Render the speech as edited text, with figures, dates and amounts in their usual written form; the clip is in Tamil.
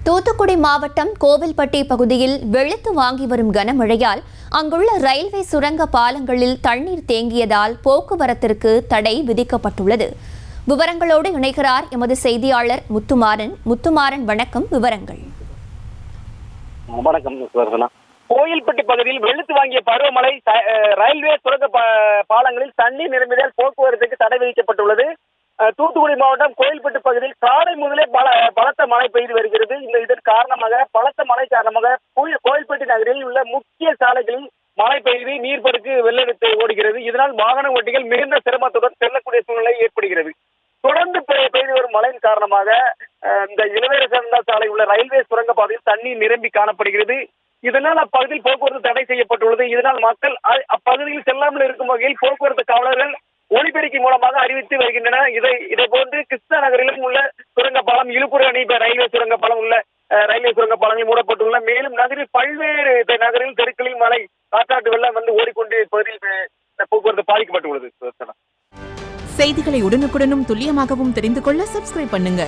தூத்துக்குடி மாவட்டம் கோவில்பட்டி பகுதியில் வெளுத்து வாங்கி வரும் கனமழையால் அங்குள்ள ரயில்வே சுரங்க பாலங்களில் தண்ணீர் தேங்கியதால் போக்குவரத்திற்கு தடை விதிக்கப்பட்டுள்ளது. விவரங்களோடு இணைகிறார் எமது செய்தியாளர் முத்துமாறன். முத்துமாறன், வணக்கம். விவரங்கள். வணக்கம். கோயில்பட்டி பகுதியில் வெளுத்து வாங்கிய பருவமழை ரயில்வே சுரங்க பாலங்களில் தண்ணீர் நிரம்பியதால் போக்குவரத்துக்கு தடை விதிக்கப்பட்டுள்ளது. தூத்துக்குடி மாவட்டம் கோயில்பட்டி பகுதியில் காலை முதலே பலத்த மழை பெய்து வருகிறது. இதன் காரணமாக பலத்த மழை காரணமாக கோயில்பட்டி நகரில் உள்ள முக்கிய சாலைகளில் மழை பெய்து நீர்பெருக்கு வெள்ளெடுத்து ஓடுகிறது. இதனால் வாகன ஓட்டிகள் மிகுந்த சிரமத்துடன் செல்லக்கூடிய சூழ்நிலை ஏற்படுகிறது. தொடர்ந்து பெய்து வரும் மழையின் காரணமாக இந்த இளவேரசந்தா சாலை உள்ள ரயில்வே சுரங்க பாதையில் தண்ணீர் நிரம்பி காணப்படுகிறது. இதனால் அப்பகுதியில் போக்குவரத்து தடை செய்யப்பட்டுள்ளது. இதனால் மக்கள் அப்பகுதியில் செல்லாமல் இருக்கும் வகையில் போக்குவரத்து காவலர்கள் ஒலிபெருக்கி மூலமாக அறிவித்து வருகின்றனர். இதை போன்று கிருஷ்ணா நகரிலும் உள்ள சுரங்க பாலம், இழுப்புற அணி ரயில்வே சுரங்க பாலம் உள்ள ரயில்வே சுரங்க பாலங்கள் மூடப்பட்டுள்ள. மேலும் நகரில் பல்வேறு நகரில் தெருக்களில் மழை காற்றாட்டு வெள்ளம் வந்து ஓடிக்கொண்டு பகுதியில் போக்குவரத்து பாதிக்கப்பட்டுள்ளது. செய்திகளை உடனுக்குடனும் துல்லியமாகவும் தெரிந்து கொள்ள சப்ஸ்கிரைப் பண்ணுங்க.